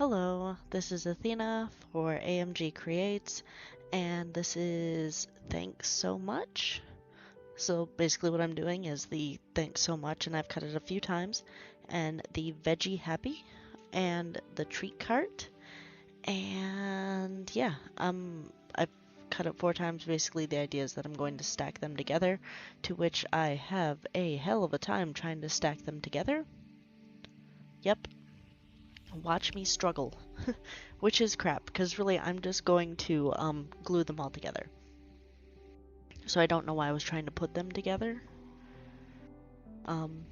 Hello, this is Athena for AMG Creates, and this is thanks so much. So basically what I'm doing is the thanks so much, and I've cut it a few times, and the veggie happy, and the treat cart, and yeah, I've cut it 4 times. Basically the idea is that I'm going to stack them together, to which I have a hell of a time trying to stack them together. Yep, watch me struggle. Which is crap, because really I'm just going to glue them all together. So I don't know why I was trying to put them together. Um,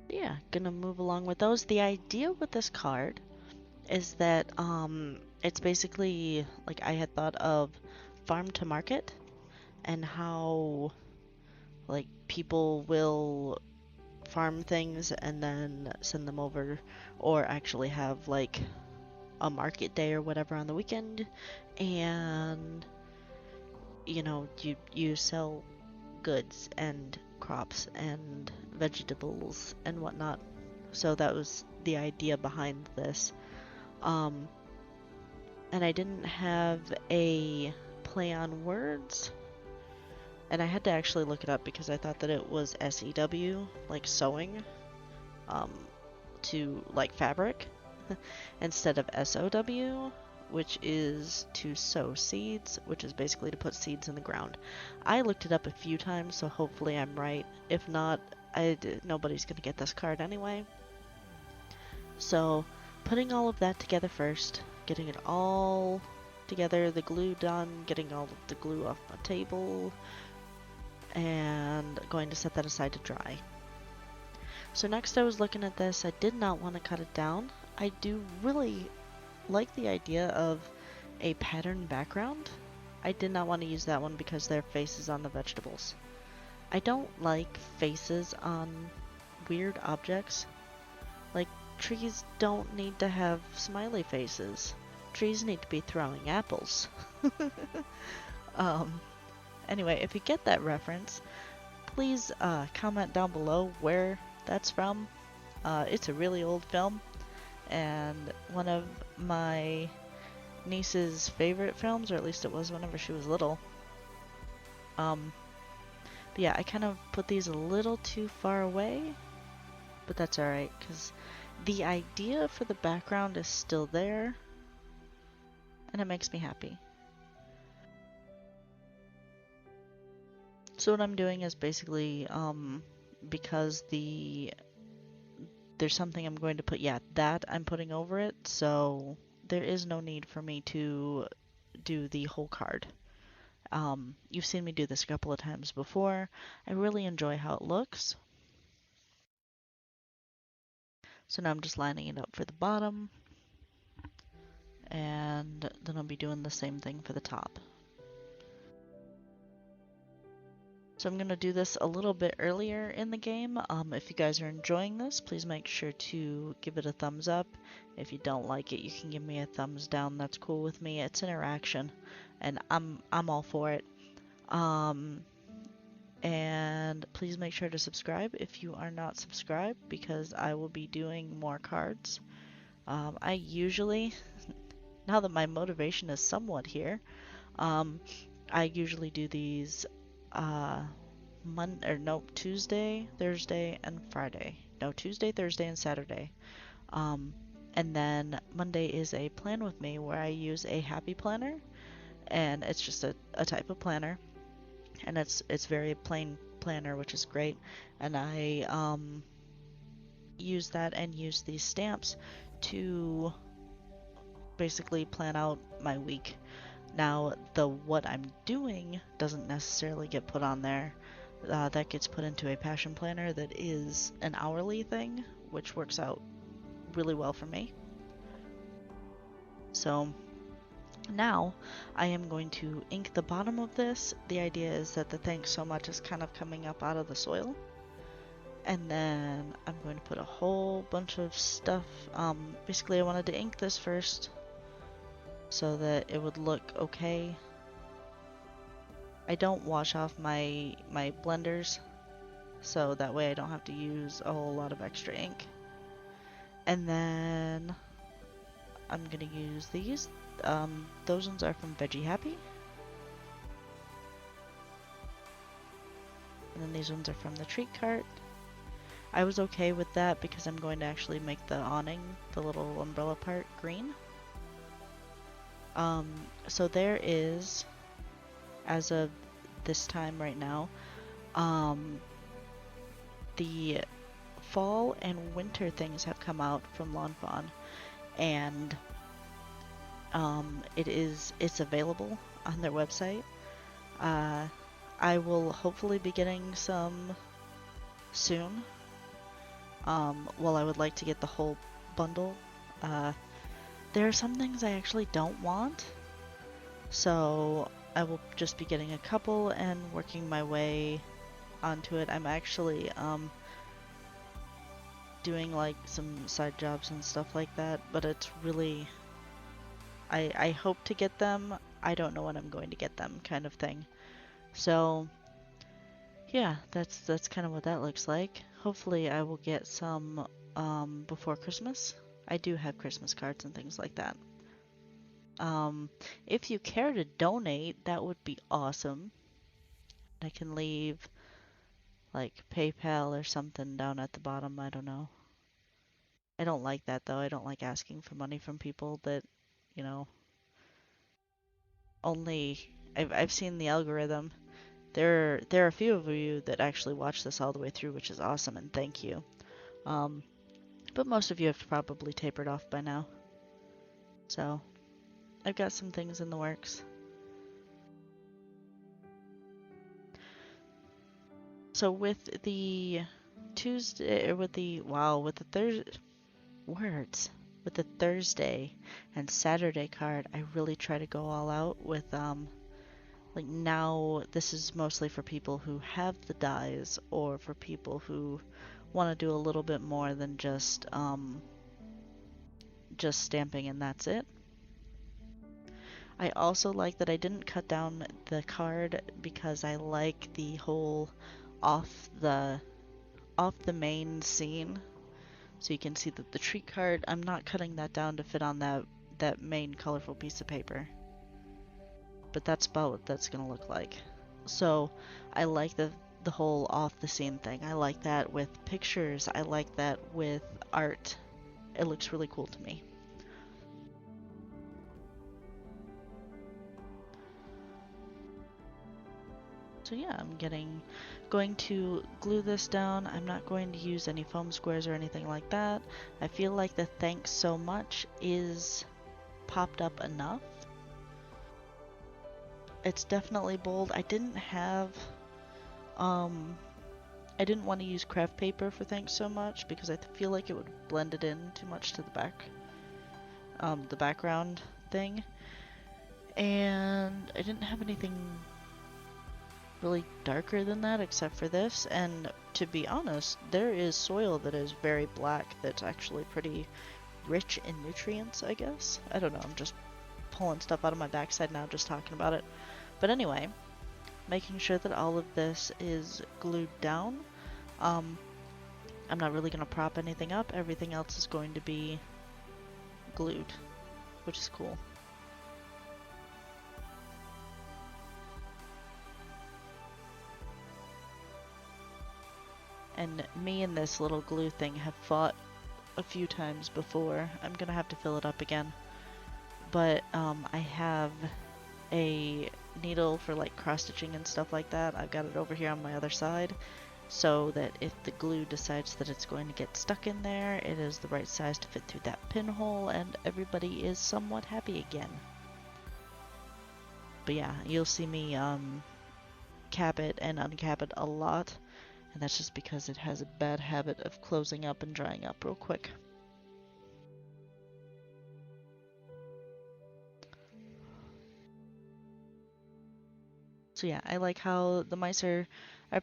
yeah, gonna move along with those. The idea with this card is that it's basically like I had thought of farm to market and how like people will farm things and then send them over, or actually have like a market day or whatever on the weekend, and you sell goods and crops and vegetables and whatnot. So that was the idea behind this. Um, and I didn't have a play on words, and I had to actually look it up because I thought that it was SEW, like sewing, um, to like fabric, instead of SOW, which is to sow seeds, which is basically to put seeds in the ground. I looked it up a few times, so hopefully I'm right. If not, nobody's going to get this card anyway. So, putting all of that together first, getting it all together, the glue done, getting all of the glue off my table, and going to set that aside to dry. So next I was looking at this. I did not want to cut it down. I do really like the idea of a pattern background. I did not want to use that one because there are faces on the vegetables. I don't like faces on weird objects. Like, trees don't need to have smiley faces. Trees need to be throwing apples. um, anyway, if you get that reference, please comment down below where that's from. It's a really old film, and one of my niece's favorite films, or at least it was whenever she was little. But yeah, I kind of put these a little too far away, but that's alright, because the idea for the background is still there, and it makes me happy. So what I'm doing is basically, because there's something I'm going to put, yeah, that I'm putting over it, so there is no need for me to do the whole card. You've seen me do this a couple of times before. I really enjoy how it looks. So now I'm just lining it up for the bottom, and then I'll be doing the same thing for the top. So I'm going to do this a little bit earlier in the game. If you guys are enjoying this, please make sure to give it a thumbs up. If you don't like it, you can give me a thumbs down. That's cool with me. It's interaction, and I'm all for it. And please make sure to subscribe if you are not subscribed, because I will be doing more cards. I usually, now that my motivation is somewhat here, I usually do these Tuesday, Thursday, and Friday. No, Tuesday, Thursday, and Saturday. And then Monday is a plan with me where I use a happy planner, and it's just a type of planner, and it's very plain planner, which is great. And I use that and use these stamps to basically plan out my week. Now, the what I'm doing doesn't necessarily get put on there. That gets put into a passion planner that is an hourly thing, which works out really well for me. So now I am going to ink the bottom of this. The idea is that the thanks so much is kind of coming up out of the soil. And then I'm going to put a whole bunch of stuff. Basically I wanted to ink this first so that it would look okay. I don't wash off my blenders, so that way I don't have to use a whole lot of extra ink. And then I'm gonna use these. Those ones are from Veggie Happy. And then these ones are from the treat cart. I was okay with that because I'm going to actually make the awning, the little umbrella part, green. So there is, as of this time right now, the fall and winter things have come out from Lawn Fawn, and it's available on their website. I will hopefully be getting some soon. Well, I would like to get the whole bundle. There are some things I actually don't want, so I will just be getting a couple and working my way onto it. I'm actually doing like some side jobs and stuff like that, but it's really, I hope to get them. I don't know when I'm going to get them, kind of thing. So yeah, that's kind of what that looks like. Hopefully I will get some before Christmas. I do have Christmas cards and things like that. If you care to donate, that would be awesome. I can leave like PayPal or something down at the bottom. I don't know. I don't like that though. I don't like asking for money from people that, you know, only I've seen the algorithm. There are a few of you that actually watch this all the way through, which is awesome, and thank you. Um, but most of you have probably tapered off by now. So I've got some things in the works. So with the Tuesday, or with the, wow, with the with the Thursday and Saturday card, I really try to go all out with, like now this is mostly for people who have the dies or for people who want to do a little bit more than just stamping and that's it. I also like that I didn't cut down the card because I like the whole off the main scene. So you can see that the treat card, I'm not cutting that down to fit on that main colorful piece of paper. But that's about what that's gonna look like. So I like the whole off the scene thing. I like that with pictures. I like that with art. It looks really cool to me. So yeah, I'm going to glue this down. I'm not going to use any foam squares or anything like that. I feel like the thanks so much is popped up enough. It's definitely bold. I didn't want to use craft paper for thanks so much because I feel like it would blend it in too much to the background thing. And I didn't have anything really darker than that except for this, and to be honest, there is soil that is very black that's actually pretty rich in nutrients, I guess. I don't know, I'm just pulling stuff out of my backside now just talking about it. But anyway, making sure that all of this is glued down. I'm not really going to prop anything up. Everything else is going to be glued, which is cool. And me and this little glue thing have fought a few times before. I'm gonna have to fill it up again. But I have a needle for like cross stitching and stuff like that. I've got it over here on my other side so that if the glue decides that it's going to get stuck in there, it is the right size to fit through that pinhole and everybody is somewhat happy again. But yeah, you'll see me cap it and uncap it a lot. And that's just because it has a bad habit of closing up and drying up real quick. So yeah, I like how the mice are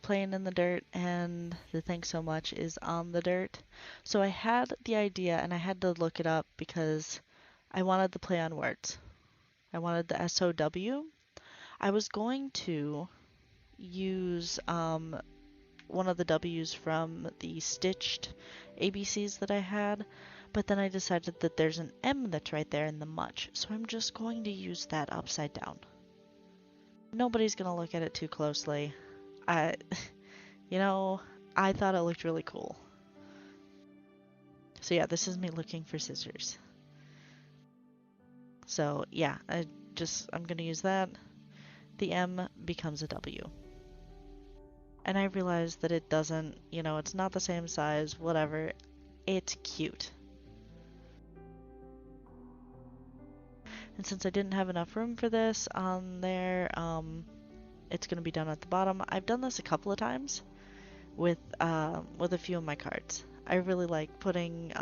playing in the dirt and the thanks so much is on the dirt. So I had the idea and I had to look it up because I wanted the play on words. I wanted the SOW. I was going to use one of the W's from the stitched ABCs that I had, But then I decided that there's an M that's right there in the much, so I'm just going to use that upside down. Nobody's gonna look at it too closely. I, you know, I thought it looked really cool. So yeah, this is me looking for scissors. So yeah, I'm gonna use that. The M becomes a W. And I realized that it doesn't, it's not the same size, whatever. It's cute. And since I didn't have enough room for this on there, it's gonna be done at the bottom. I've done this a couple of times with a few of my cards. I really like putting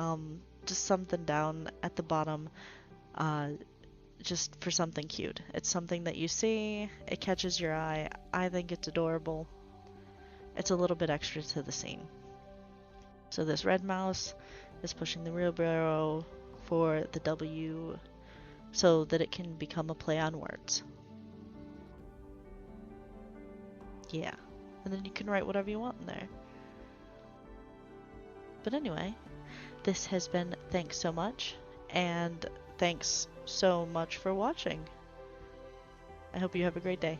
just something down at the bottom, just for something cute. It's something that you see, it catches your eye. I think it's adorable. It's a little bit extra to the scene. So this red mouse is pushing the wheelbarrow for the W so that it can become a play on words. Yeah, and then you can write whatever you want in there. But anyway, this has been Thanks So Much, and thanks so much for watching. I hope you have a great day.